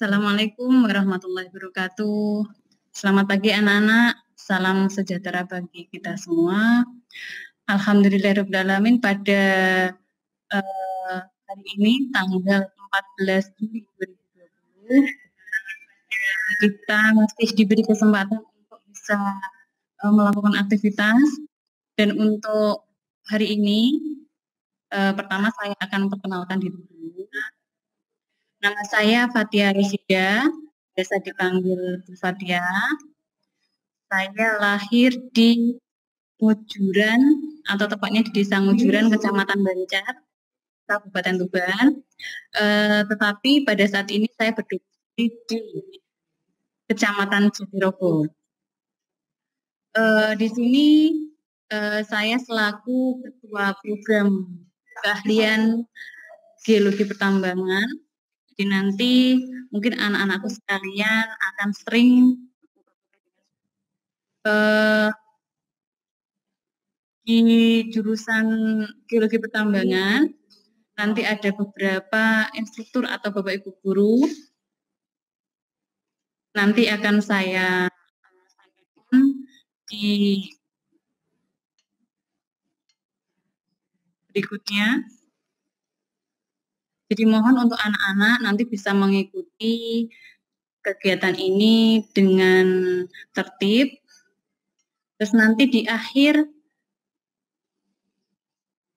Assalamualaikum warahmatullahi wabarakatuh. Selamat pagi anak-anak, salam sejahtera bagi kita semua. Alhamdulillahirrahmanirrahim pada hari ini tanggal 14 Juli 2020 kita masih diberi kesempatan untuk bisa melakukan aktivitas. Dan untuk hari ini pertama saya akan memperkenalkan diri dulu. Nama saya Fathia Rosida, biasa dipanggil Bu Fathia. Saya lahir di Ngujuran, atau tepatnya di Desa Ngujuran, Kecamatan Banjar, Kabupaten Tuban. Tetapi pada saat ini saya berdomisili di Kecamatan Jatirogo. Di sini saya selaku Ketua Program Keahlian Geologi Pertambangan. Jadi nanti mungkin anak-anakku sekalian akan sering di jurusan Geologi Pertambangan. Nanti ada beberapa instruktur atau Bapak Ibu guru. Nanti akan saya sampaikan di berikutnya. Jadi mohon untuk anak-anak nanti bisa mengikuti kegiatan ini dengan tertib. Terus nanti di akhir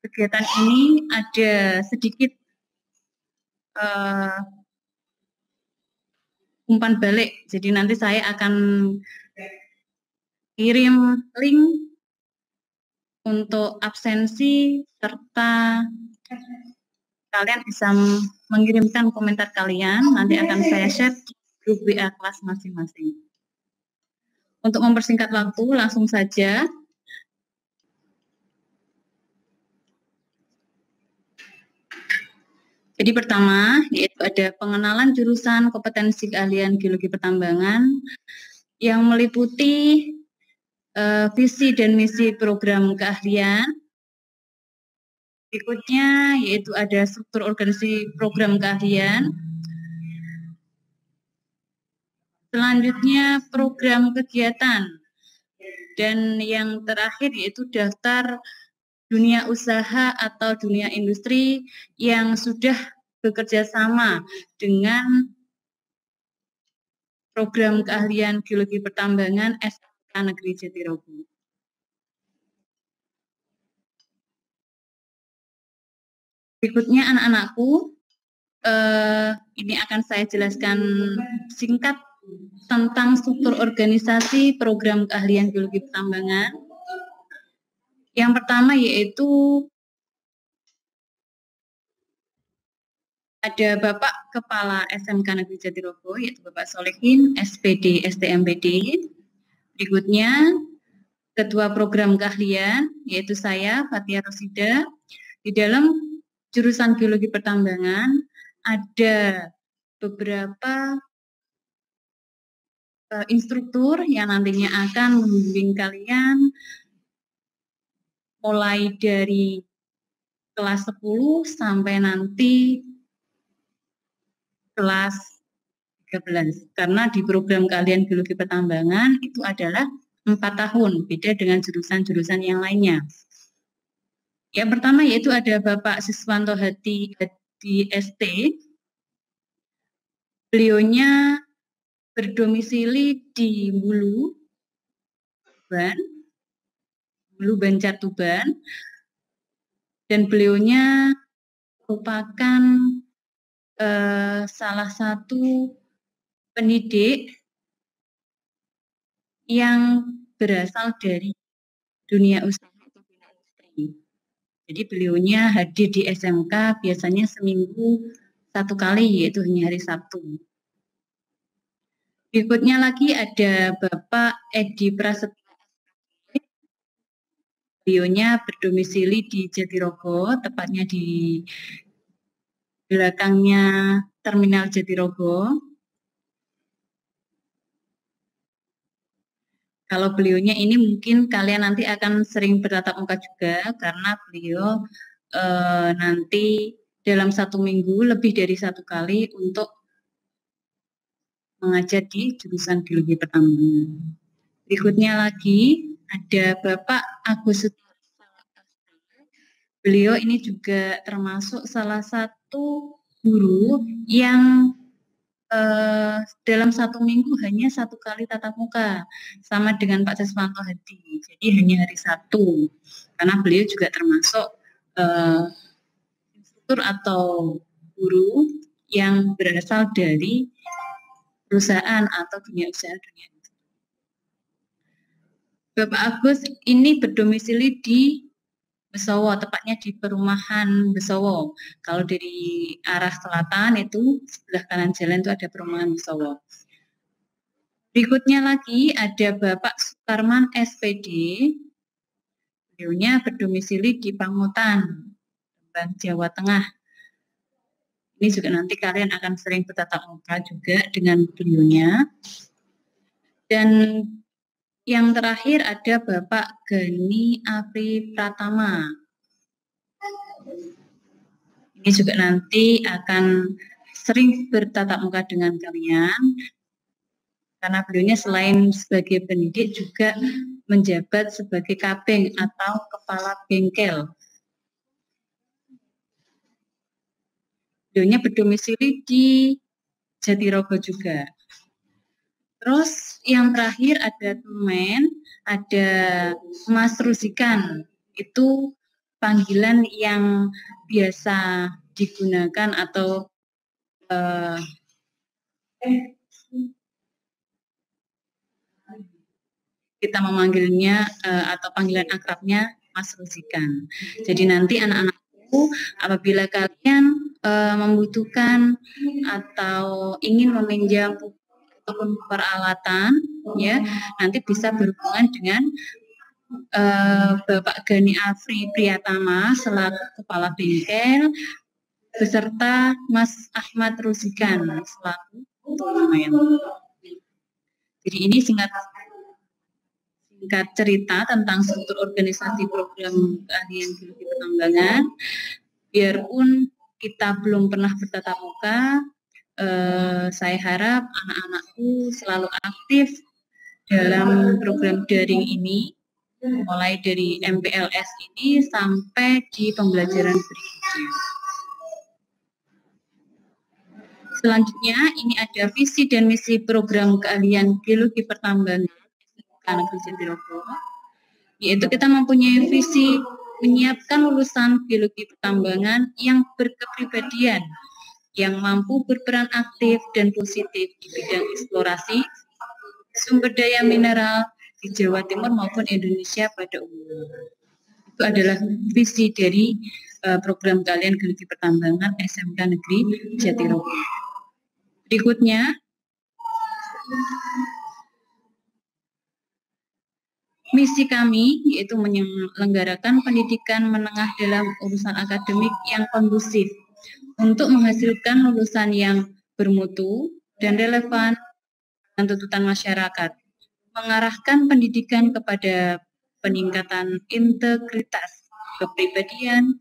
kegiatan ini ada sedikit umpan balik. Jadi nanti saya akan kirim link untuk absensi serta kalian bisa mengirimkan komentar kalian, nanti akan saya share di grup WA kelas masing-masing. Untuk mempersingkat waktu, langsung saja. Jadi pertama, yaitu ada pengenalan jurusan kompetensi keahlian geologi pertambangan yang meliputi visi dan misi program keahlian. Berikutnya yaitu ada struktur organisasi program keahlian. Selanjutnya program kegiatan. Dan yang terakhir yaitu daftar dunia usaha atau dunia industri yang sudah bekerja sama dengan program keahlian geologi pertambangan SMK Negeri Jatirogo. Berikutnya anak-anakku, ini akan saya jelaskan singkat tentang struktur organisasi program keahlian geologi pertambangan. Yang pertama yaitu ada Bapak Kepala SMK Negeri Jatirogo, yaitu Bapak Solehin, SPD, STMPD. Berikutnya Ketua Program Keahlian, yaitu saya, Fathia Rosida. Di dalam jurusan Geologi Pertambangan ada beberapa instruktur yang nantinya akan membimbing kalian mulai dari kelas 10 sampai nanti kelas 13. Karena di program keahlian geologi pertambangan itu adalah 4 tahun, beda dengan jurusan-jurusan yang lainnya. Yang pertama yaitu ada Bapak Siswanto Hadi ST. Beliaunya berdomisili di Bulu Banjar Tuban, dan beliaunya merupakan salah satu pendidik yang berasal dari dunia usaha atau dunia industri. Jadi beliaunya hadir di SMK biasanya seminggu 1 kali, yaitu hanya hari Sabtu. Berikutnya lagi ada Bapak Edi Prasetyo. Beliaunya berdomisili di Jatirogo, tepatnya di belakangnya Terminal Jatirogo. Kalau beliaunya ini mungkin kalian nanti akan sering bertatap muka juga, karena beliau nanti dalam 1 minggu lebih dari 1 kali untuk mengajar di jurusan Geologi Pertambangan. Berikutnya lagi ada Bapak Agus Setiarsa. Beliau ini juga termasuk salah satu guru yang dalam 1 minggu hanya 1 kali tatap muka, sama dengan Pak Seswanto Hadi. Jadi hanya hari Sabtu, karena beliau juga termasuk instruktur atau guru yang berasal dari perusahaan atau dunia usaha dunia. Bapak Agus ini berdomisili di Besowo, tepatnya di perumahan Besowo. Kalau dari arah selatan itu sebelah kanan jalan itu ada perumahan Besowo. Berikutnya lagi ada Bapak Sukarman SPD. Beliaunya berdomisili di Pangutan, Jawa Tengah. Ini juga nanti kalian akan sering bertatap muka juga dengan beliaunya. Dan yang terakhir ada Bapak Gani Apri Pratama. Ini juga nanti akan sering bertatap muka dengan kalian, karena beliaunya selain sebagai pendidik juga menjabat sebagai kaping atau kepala bengkel. Beliaunya berdomisili di Jatirogo juga. Terus yang terakhir ada temen, ada Mas Rusikan. Itu panggilan yang biasa digunakan atau kita memanggilnya atau panggilan akrabnya Mas Rusikan. Jadi nanti anak-anakku apabila kalian membutuhkan atau ingin meminjam buku ataupun peralatan, ya nanti bisa berhubungan dengan Bapak Gani Apri Priyatama selaku kepala bengkel beserta Mas Ahmad Rusikan selaku pemain. Jadi ini singkat cerita tentang struktur organisasi program keahlian geologi pertambangan. Biarpun kita belum pernah bertatap muka, saya harap anak-anakku selalu aktif dalam program daring ini, mulai dari MPLS ini sampai di pembelajaran berikutnya. Selanjutnya ini ada visi dan misi program keahlian geologi pertambangan SMK Negeri Jatirogo, yaitu kita mempunyai visi menyiapkan lulusan geologi pertambangan yang berkepribadian, yang mampu berperan aktif dan positif di bidang eksplorasi sumber daya mineral di Jawa Timur maupun Indonesia pada umumnya. Itu adalah visi dari program keahlian geologi pertambangan SMK Negeri Jatirogo. Berikutnya, misi kami yaitu menyelenggarakan pendidikan menengah dalam urusan akademik yang kondusif untuk menghasilkan lulusan yang bermutu dan relevan dengan tuntutan masyarakat, mengarahkan pendidikan kepada peningkatan integritas kepribadian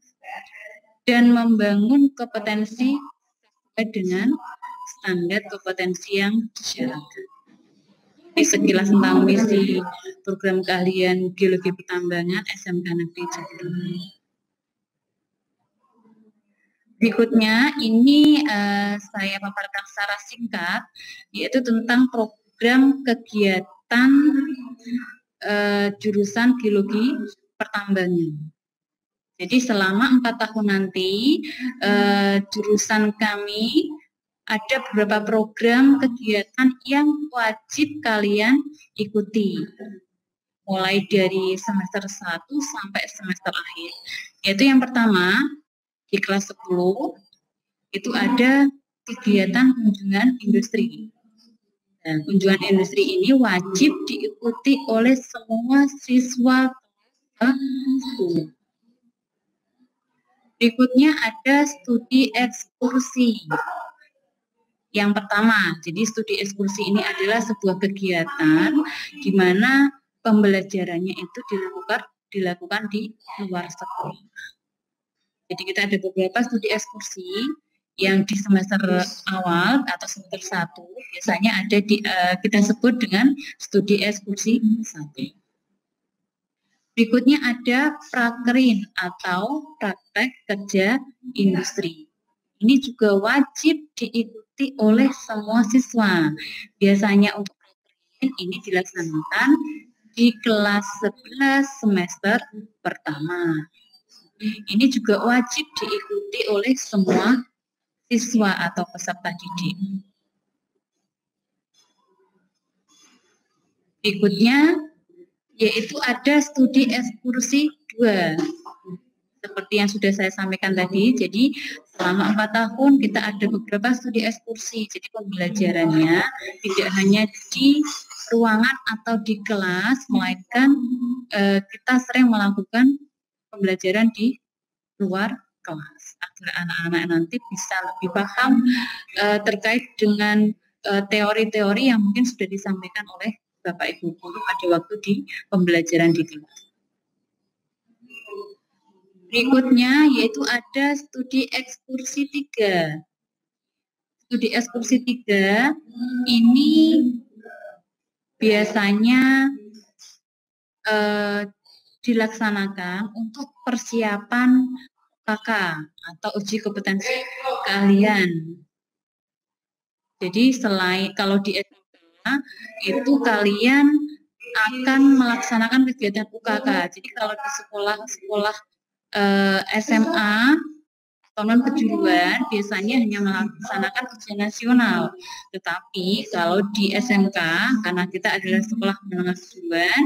dan membangun kompetensi sesuai dengan standar kompetensi yang disyaratkan. Ini sekilas tentang misi program keahlian geologi pertambangan SMK Negeri Jatirogo. Berikutnya ini saya paparkan secara singkat, yaitu tentang program kegiatan jurusan geologi pertambangan. Jadi selama 4 tahun nanti jurusan kami ada beberapa program kegiatan yang wajib kalian ikuti, mulai dari semester 1 sampai semester akhir. Yaitu yang pertama, di kelas 10 itu ada kegiatan kunjungan industri. Dan kunjungan industri ini wajib diikuti oleh semua siswa kelas 10. Berikutnya ada studi ekskursi. Yang pertama, jadi studi ekskursi ini adalah sebuah kegiatan di mana pembelajarannya itu dilakukan di luar sekolah. Jadi kita ada beberapa studi ekskursi yang di semester awal atau semester 1 biasanya ada di kita sebut dengan studi ekskursi 1. Berikutnya ada prakerin atau praktek kerja industri. Ini juga wajib diikuti oleh semua siswa. Biasanya untuk prakerin ini dilaksanakan di kelas 11 semester pertama. Ini juga wajib diikuti oleh semua siswa atau peserta didik. Berikutnya yaitu ada studi ekskursi 2. Seperti yang sudah saya sampaikan tadi, jadi selama 4 tahun kita ada beberapa studi ekskursi. Jadi pembelajarannya tidak hanya di ruangan atau di kelas, melainkan kita sering melakukan pembelajaran di luar kelas agar anak-anak nanti bisa lebih paham terkait dengan teori-teori yang mungkin sudah disampaikan oleh Bapak Ibu guru pada waktu di pembelajaran di kelas. Berikutnya yaitu ada studi ekskursi 3. Studi ekskursi 3 ini biasanya dilaksanakan untuk persiapan UKK atau uji kompetensi keahlian. Jadi selain kalau di SMK itu kalian akan melaksanakan kegiatan UKK. Jadi kalau di sekolah-sekolah SMA atau non kejuruan biasanya hanya melaksanakan ujian nasional. Tetapi kalau di SMK karena kita adalah sekolah menengah kejuruan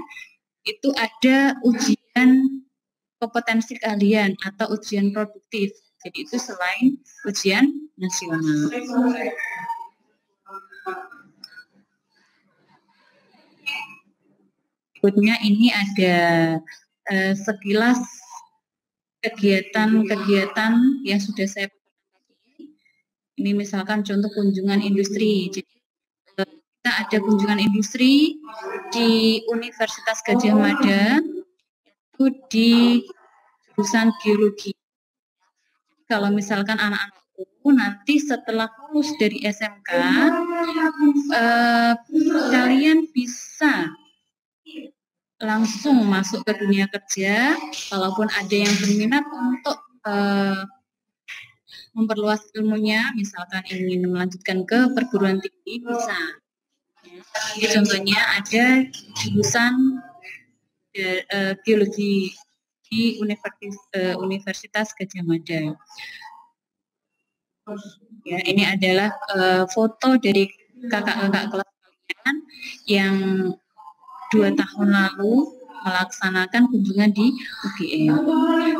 itu ada ujian kompetensi keahlian atau ujian produktif. Jadi itu selain ujian nasional. Berikutnya ini ada sekilas kegiatan-kegiatan yang sudah saya pakai. Ini misalkan contoh kunjungan industri. Jadi kita ada kunjungan industri di Universitas Gadjah Mada itu di jurusan geologi. Kalau misalkan anak-anakku nanti setelah lulus dari SMK, kalian bisa langsung masuk ke dunia kerja. Kalaupun ada yang berminat untuk memperluas ilmunya, misalkan ingin melanjutkan ke perguruan tinggi, bisa. Jadi contohnya ada jurusan geologi di Universitas Gadjah Mada. Ya, ini adalah foto dari kakak-kakak kelas kalian yang 2 tahun lalu melaksanakan kunjungan di UGM.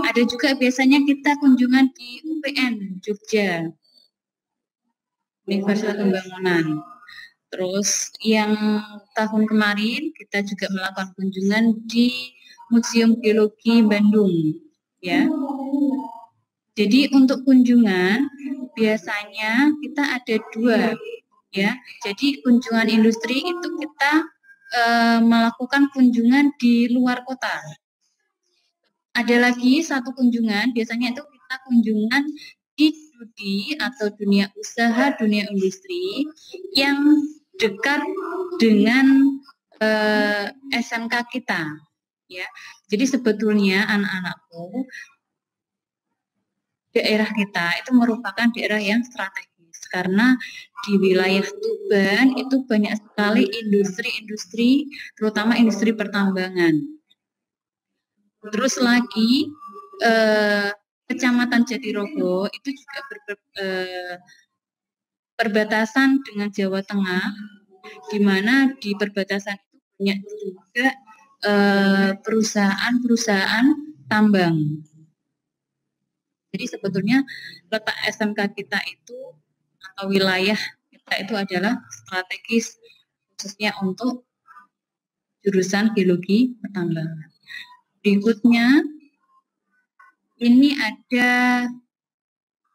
Ada juga biasanya kita kunjungan di UPN Jogja, Universitas Pembangunan. Terus yang tahun kemarin kita juga melakukan kunjungan di Museum Geologi Bandung, ya. Jadi untuk kunjungan biasanya kita ada 2, ya. Jadi kunjungan industri itu kita melakukan kunjungan di luar kota. Ada lagi satu kunjungan, biasanya itu kita kunjungan di studi atau dunia usaha, dunia industri yang dekat dengan SMK kita, ya. Jadi sebetulnya anak-anakku daerah kita itu merupakan daerah yang strategis karena di wilayah Tuban itu banyak sekali industri-industri, terutama industri pertambangan. Terus lagi Kecamatan Jatirogo itu juga perbatasan dengan Jawa Tengah, di mana di perbatasan itu banyak juga perusahaan-perusahaan tambang. Jadi sebetulnya letak SMK kita itu atau wilayah kita itu adalah strategis khususnya untuk jurusan geologi pertambangan. Berikutnya ini ada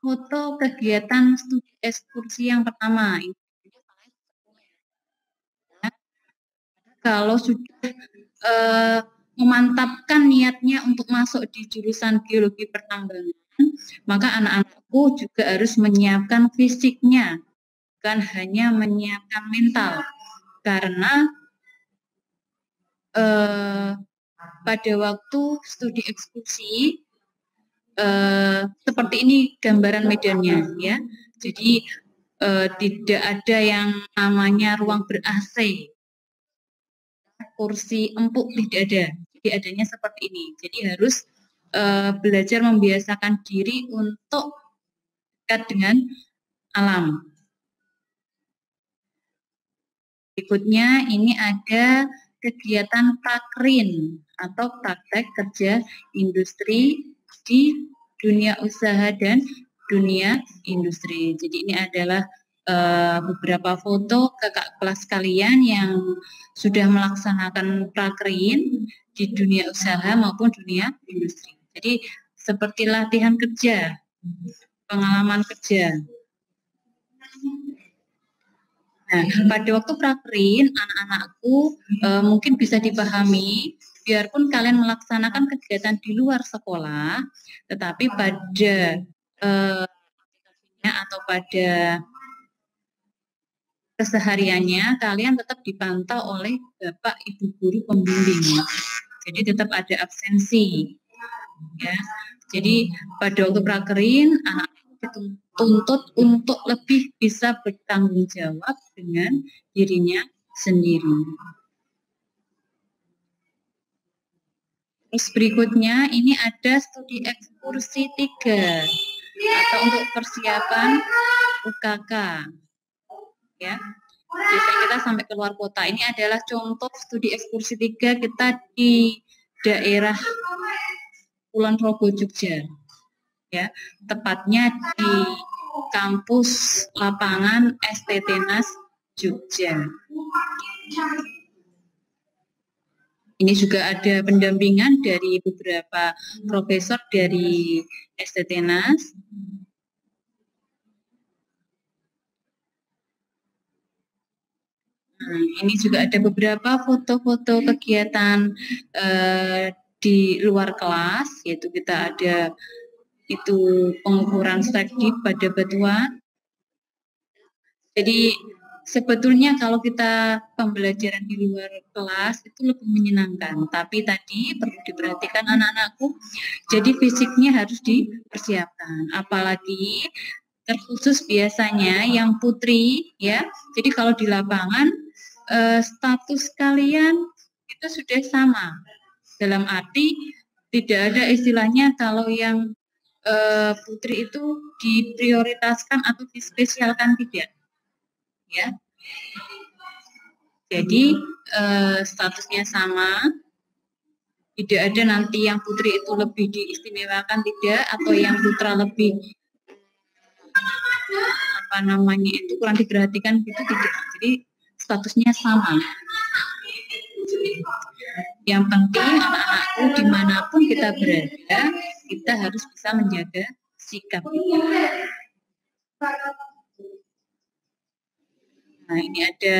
foto kegiatan studi ekskursi yang pertama. Kalau sudah memantapkan niatnya untuk masuk di jurusan geologi pertambangan, maka anak-anakku juga harus menyiapkan fisiknya, bukan hanya menyiapkan mental. Karena pada waktu studi ekskursi seperti ini gambaran medannya ya. Jadi tidak ada yang namanya ruang ber-AC, kursi empuk, tidak ada. Jadi adanya seperti ini. Jadi harus belajar membiasakan diri untuk dekat dengan alam. Berikutnya ini ada kegiatan prakrin atau praktek kerja industri di dunia usaha dan dunia industri. Jadi ini adalah beberapa foto kakak kelas kalian yang sudah melaksanakan prakrin di dunia usaha maupun dunia industri. Jadi seperti latihan kerja, pengalaman kerja. Nah, pada waktu prakrin, anak-anakku mungkin bisa dipahami, biarpun kalian melaksanakan kegiatan di luar sekolah, tetapi pada atau pada kesehariannya kalian tetap dipantau oleh Bapak Ibu guru pembimbing. Jadi tetap ada absensi. Ya. Jadi pada waktu prakrin, anak dituntut untuk lebih bisa bertanggung jawab dengan dirinya sendiri. Terus berikutnya ini ada studi ekskursi 3 atau untuk persiapan UKK. Ya. Biasanya kita sampai keluar kota. Ini adalah contoh studi ekskursi 3 kita di daerah Kulon Progo, Jogja. Ya, tepatnya di kampus lapangan STT NAS Jogja. Ini juga ada pendampingan dari beberapa profesor dari STT NAS. Ini juga ada beberapa foto-foto kegiatan di luar kelas, yaitu kita ada itu pengukuran studi pada batuan. Jadi sebetulnya kalau kita pembelajaran di luar kelas itu lebih menyenangkan, tapi tadi perlu diperhatikan anak-anakku, jadi fisiknya harus dipersiapkan, apalagi terkhusus biasanya yang putri ya. Jadi kalau di lapangan status kalian itu sudah sama, dalam arti tidak ada istilahnya kalau yang putri itu diprioritaskan atau dispesialkan, tidak ya. Jadi statusnya sama, tidak ada nanti yang putri itu lebih diistimewakan, tidak, atau yang putra lebih itu kurang diperhatikan, gitu, tidak. Jadi statusnya sama. Yang penting anak-anakku dimanapun kita berada, kita harus bisa menjaga sikap kita. Nah, ini ada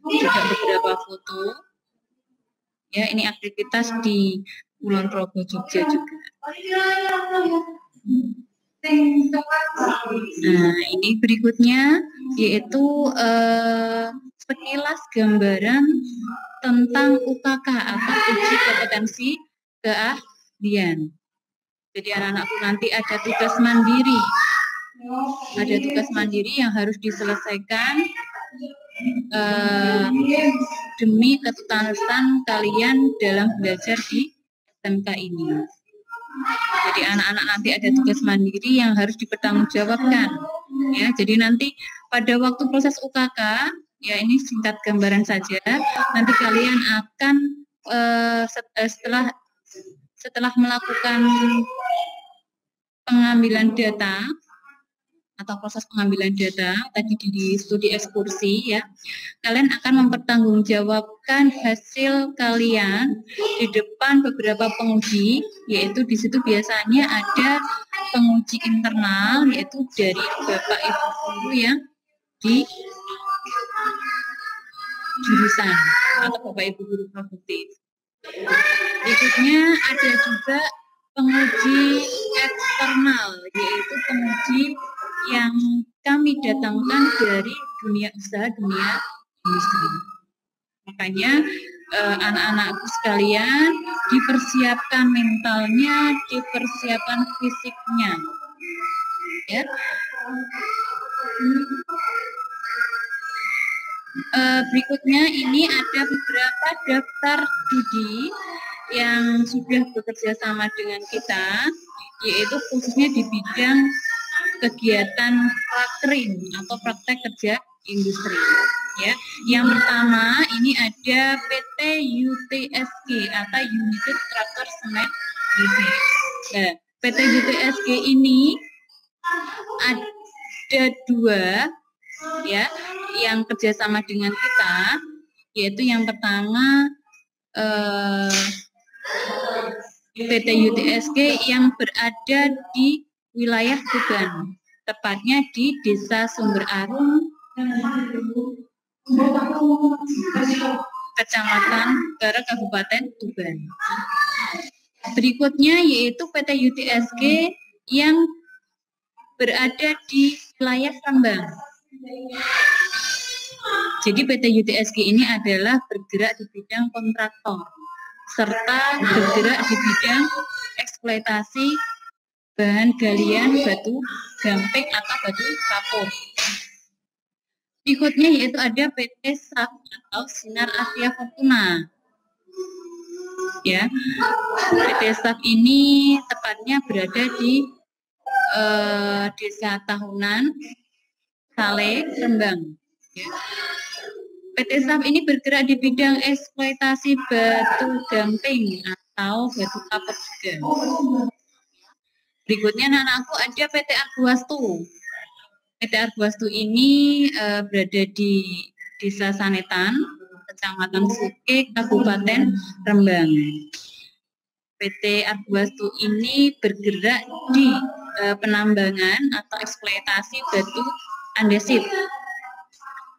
juga beberapa foto. Ya, ini aktivitas di Kulon Progo, Jogja juga. Nah, ini berikutnya yaitu sekilas gambaran tentang UKK atau uji kompetensi keahlian. Jadi anak-anakku nanti ada tugas mandiri. Ada tugas mandiri yang harus diselesaikan demi ketuntasan kalian dalam belajar di SMK ini. Jadi anak-anak nanti ada tugas mandiri yang harus dipertanggungjawabkan. Ya, jadi nanti pada waktu proses UKK, ya ini singkat gambaran saja. Nanti kalian akan setelah melakukan pengambilan data atau proses pengambilan data tadi di studi ekskursi ya, kalian akan mempertanggungjawabkan hasil kalian di depan beberapa penguji, yaitu di situ biasanya ada penguji internal, yaitu dari Bapak Ibu guru yang di jurusan atau Bapak Ibu guru produktif. Berikutnya ada juga penguji eksternal, yaitu penguji yang kami datangkan dari dunia usaha, dunia industri. Makanya anak-anakku sekalian dipersiapkan mentalnya, dipersiapkan fisiknya. Ya. Berikutnya ini ada beberapa daftar studi yang sudah bekerja sama dengan kita, yaitu khususnya di bidang kegiatan prakterin atau praktek kerja industri. Ya, yang pertama ini ada PT UTSG atau United Tractor Cement Business. Nah, PT UTSG ini ada dua, ya, yang kerjasama dengan kita, yaitu yang pertama PT UTSG yang berada di wilayah Tuban, tepatnya di Desa Sumber Arum, Kecamatan Utara, Kabupaten Tuban. Berikutnya yaitu PT UTSG yang berada di wilayah Rembang. Jadi PT UTSG ini adalah bergerak di bidang kontraktor serta bergerak di bidang eksploitasi bahan galian batu gamping atau batu kapur. Berikutnya yaitu ada PT SAF atau Sinar Asia Fortuna. Ya, PT SAF ini tepatnya berada di Desa Tahunan, Sale, Rembang. Ya. PT SAF ini bergerak di bidang eksploitasi batu gamping atau batu kapur juga. Berikutnya anak-anakku ada PT Arbuastu. PT Arbuastu ini berada di Desa Sanetan, Kecamatan Suke, Kabupaten Rembang. PT Arbuastu ini bergerak di penambangan atau eksploitasi batu andesit.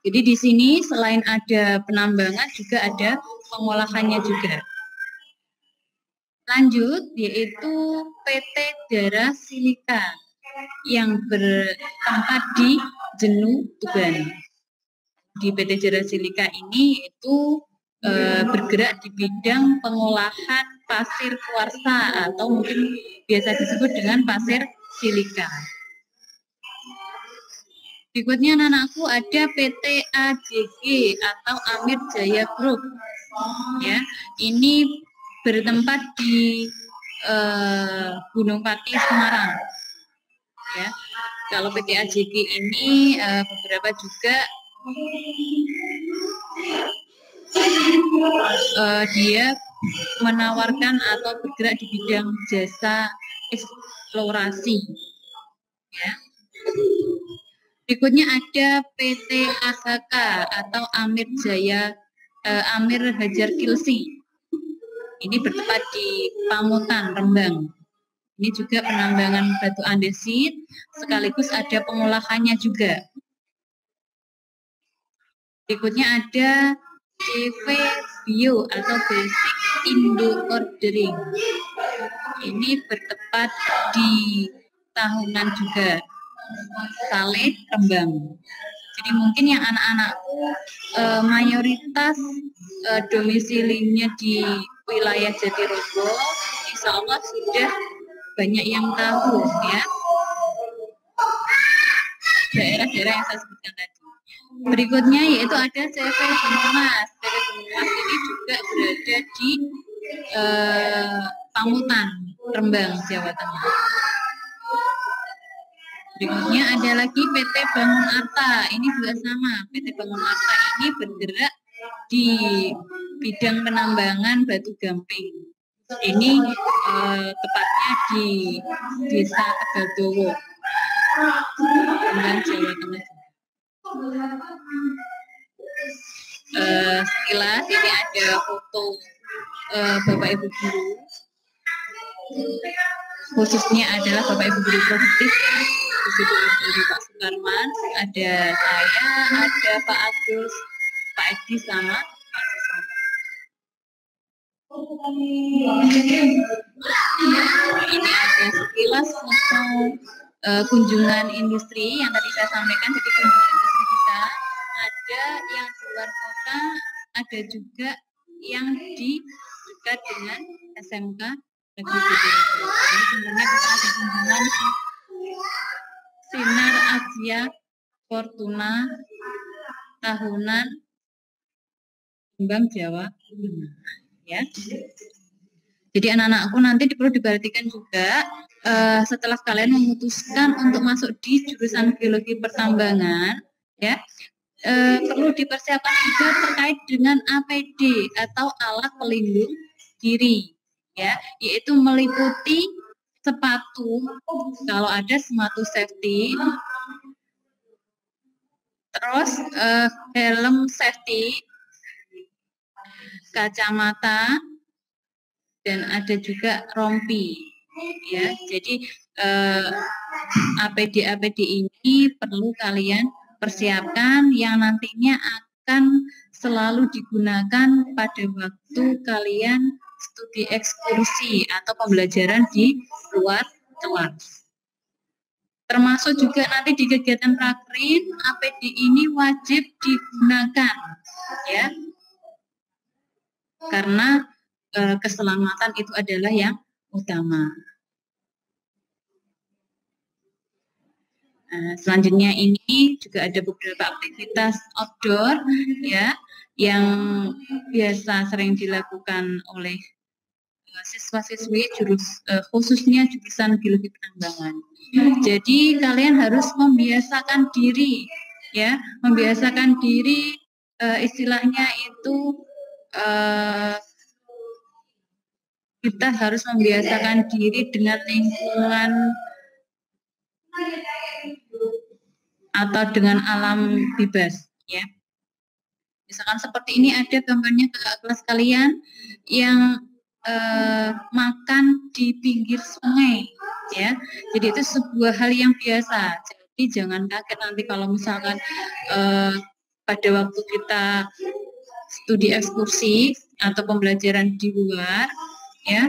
Jadi di sini selain ada penambangan juga ada pengolahannya juga. Lanjut yaitu PT Dara Silika yang bertempat di Jenu, Tuban. Di PT Dara Silika ini itu bergerak di bidang pengolahan pasir kuarsa atau mungkin biasa disebut dengan pasir silika. Berikutnya anak-anakku ada PT AJG atau Amir Jaya Group. Ya, ini bertempat di Gunung Pati, Semarang. Ya, kalau PT AJG ini beberapa juga dia menawarkan atau bergerak di bidang jasa eksplorasi. Ya. Berikutnya ada PT AHK atau Amir Hajar Kilsi. Ini bertempat di Pamutan, Rembang. Ini juga penambangan batu andesit, sekaligus ada pengolahannya juga. Berikutnya ada CV Bio atau Basic Indo Ordering. Ini bertempat di Tahunan juga. Sale, Rembang. Jadi mungkin yang anak-anakku mayoritas domisilinya di wilayah Jatirogo, insya Allah sudah banyak yang tahu ya daerah-daerah yang saya sebutkan tadi. Berikutnya yaitu ada CV Gunungmas. CV Gunungmas ini juga berada di Pamutan, Rembang, Jawa Tengah. Berikutnya ada lagi PT Bangun Arta. Ini juga sama. PT Bangun Arta ini bergerak di bidang penambangan batu gamping. Ini tepatnya di Desa Tegaldowo, Rembang, Jawa Tengah. Sekilas ini ada foto Bapak Ibu guru, khususnya adalah Bapak Ibu guru produktif ya. Di situ ada Pak Sukarman, ada saya, ada Pak Agus, Pak Edi sama Pak Sukarman. Ini ada sekilas foto kunjungan industri yang tadi saya sampaikan. Jadi kunjungan industri kita ada yang di luar kota, ada juga yang di dekat dengan SMK Negeri Sidoarjo. Jadi sebenarnya kita ada kunjungan Sinar Asia Fortuna tahunan Kembang Jawa, ya. Jadi anak-anakku nanti perlu diperhatikan juga setelah kalian memutuskan untuk masuk di jurusan geologi pertambangan, ya, perlu dipersiapkan juga terkait dengan APD atau alat pelindung diri, ya, yaitu meliputi sepatu, kalau ada sepatu safety, terus helm safety, kacamata, dan ada juga rompi, ya. Jadi APD ini perlu kalian persiapkan yang nantinya akan selalu digunakan pada waktu kalian studi ekskursi atau pembelajaran di luar kelas. Termasuk juga nanti di kegiatan prakrin, APD ini wajib digunakan, ya, karena keselamatan itu adalah yang utama. Selanjutnya ini juga ada beberapa aktivitas outdoor, ya, yang biasa sering dilakukan oleh siswa-siswi khususnya jurusan geologi penambangan. Jadi kalian harus membiasakan diri, ya, membiasakan diri, istilahnya itu kita harus membiasakan diri dengan lingkungan atau dengan alam bebas, ya. Misalkan seperti ini ada gambarnya ke kelas kalian yang makan di pinggir sungai, ya. Jadi itu sebuah hal yang biasa. Jadi jangan kaget nanti kalau misalkan pada waktu kita studi ekskursi atau pembelajaran di luar, ya,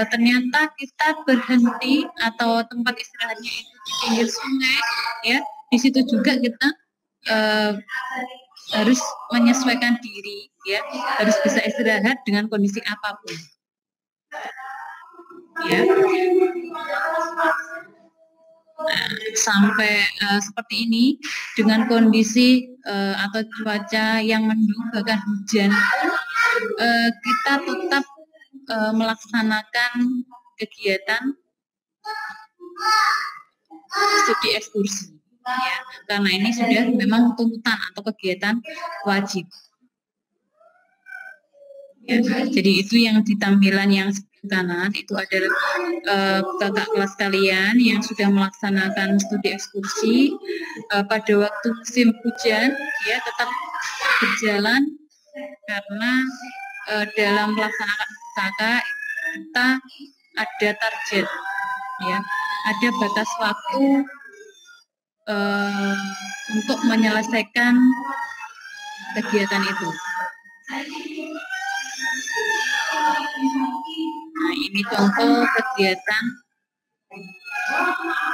ternyata kita berhenti atau tempat istirahatnya itu di pinggir sungai, ya. Di situ juga kita harus menyesuaikan diri, ya, harus bisa istirahat dengan kondisi apapun, ya. Sampai seperti ini dengan kondisi atau cuaca yang mendung bahkan hujan, kita tetap melaksanakan kegiatan studi ekskursi, ya, karena ini sudah memang tuntutan atau kegiatan wajib, ya. Jadi itu yang di tampilan yang sebelah kanan itu adalah kakak kelas kalian yang sudah melaksanakan studi ekskursi pada waktu musim hujan, ya, tetap berjalan karena dalam melaksanakan usaha kita ada target, ya, ada batas waktu untuk menyelesaikan kegiatan itu. Nah, ini contoh kegiatan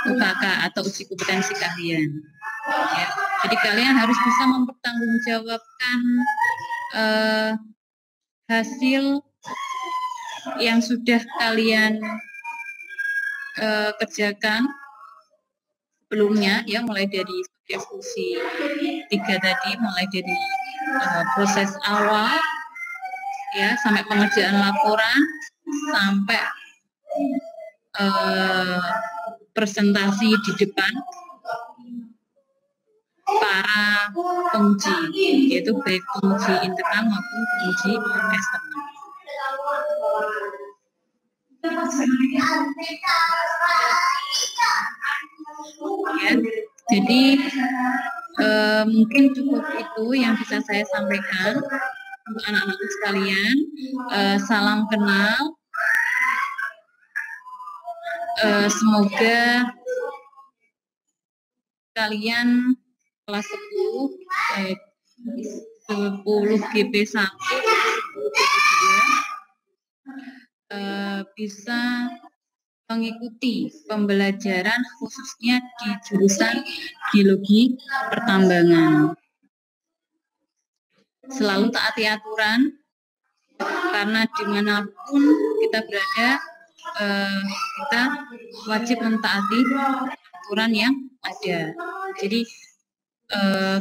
UKK atau uji kompetensi kalian, ya. Jadi kalian harus bisa mempertanggungjawabkan hasil yang sudah kalian kerjakan sebelumnya, ya, mulai dari eksekusi 3 tadi, mulai dari proses awal, ya, sampai pengerjaan laporan, sampai presentasi di depan para penguji, yaitu baik penguji internal maupun penguji eksternal. Ya, jadi mungkin cukup itu yang bisa saya sampaikan untuk anak-anak sekalian. Salam kenal. Semoga kalian kelas 10 GP1 bisa mengikuti pembelajaran khususnya di jurusan geologi pertambangan. Selalu taati aturan, karena dimanapun kita berada, kita wajib mentaati aturan yang ada. Jadi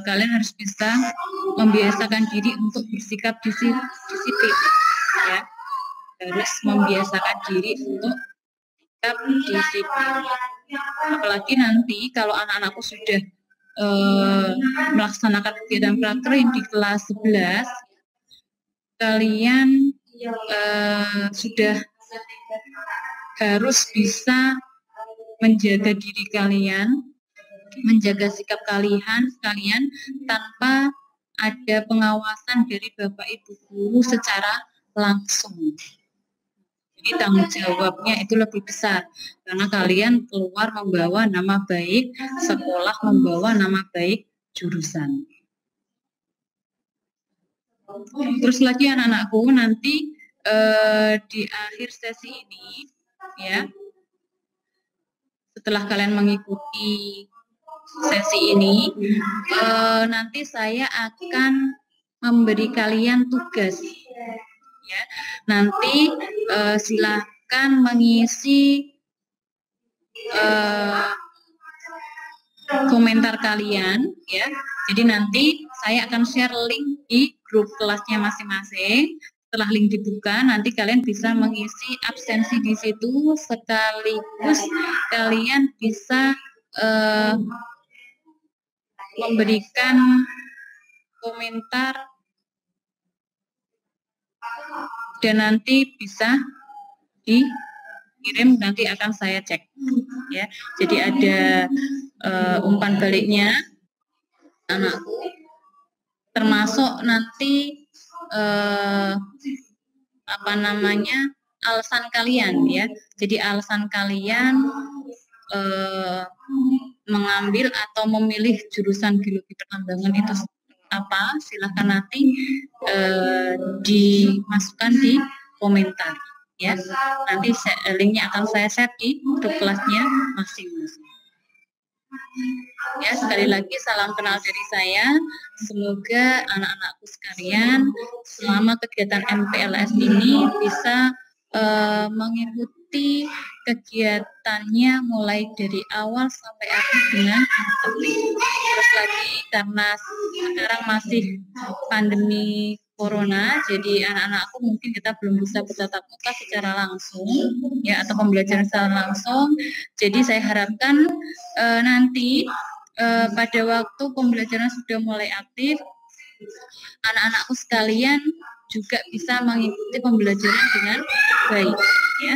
kalian harus bisa membiasakan diri untuk bersikap disiplin, ya. Harus membiasakan diri untuk bersikap disiplin. Apalagi nanti kalau anak-anakku sudah melaksanakan kegiatan prakerin di kelas 11, kalian sudah harus bisa menjaga diri kalian, menjaga sikap kalian tanpa ada pengawasan dari Bapak Ibu guru secara langsung. Jadi tanggung jawabnya itu lebih besar, karena kalian keluar membawa nama baik sekolah, membawa nama baik jurusan. Terus lagi anak-anakku, nanti di akhir sesi ini, ya, setelah kalian mengikuti sesi ini, nanti saya akan memberi kalian tugas. Ya, nanti silakan mengisi komentar kalian, ya. Jadi nanti saya akan share link di grup kelasnya masing-masing. Setelah link dibuka, nanti kalian bisa mengisi absensi di situ, sekaligus kalian bisa memberikan komentar dan nanti bisa dikirim, nanti akan saya cek, ya. Jadi ada umpan baliknya anakku, termasuk nanti alasan kalian, ya. Jadi alasan kalian mengambil atau memilih jurusan geologi pertambangan itu apa, silahkan nanti dimasukkan di komentar, ya. Nanti linknya akan saya share di grup kelasnya masing-masing. Ya, sekali lagi salam kenal dari saya. Semoga anak-anakku sekalian selama kegiatan MPLS ini bisa mengikuti kegiatannya mulai dari awal sampai akhir dengan tertib. Terus lagi karena sekarang masih pandemi corona, jadi anak-anakku mungkin kita belum bisa bertatap muka secara langsung, ya, atau pembelajaran secara langsung. Jadi saya harapkan nanti pada waktu pembelajaran sudah mulai aktif, anak-anakku sekalian juga bisa mengikuti pembelajaran dengan baik, ya.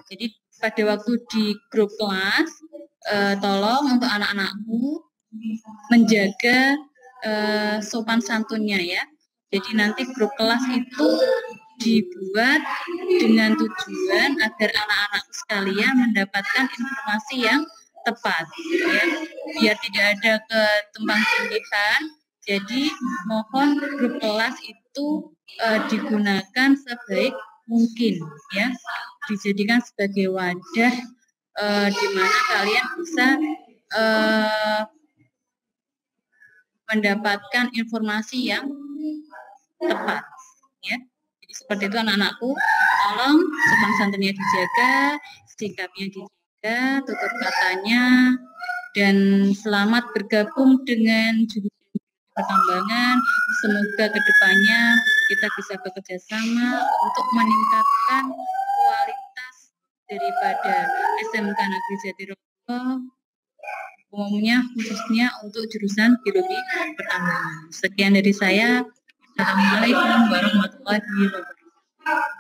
Jadi pada waktu di grup kelas, tolong untuk anak-anakku menjaga sopan santunnya, ya. Jadi nanti grup kelas itu dibuat dengan tujuan agar anak-anakku sekalian mendapatkan informasi yang tepat, ya. Biar tidak ada ketumpang tindihan. Jadi mohon grup kelas itu digunakan sebaik mungkin, ya, dijadikan sebagai wadah di mana kalian bisa mendapatkan informasi yang tepat, ya. Jadi seperti itu anak-anakku, tolong sopan santunnya dijaga, sikapnya dijaga, tutur katanya, dan selamat bergabung dengan jurusan pertambangan. Semoga kedepannya kita bisa bekerja sama untuk meningkatkan kualitas daripada SMK Negeri Jatiroto, umumnya khususnya untuk jurusan geologi pertambangan. Sekian dari saya. Assalamualaikum warahmatullahi wabarakatuh.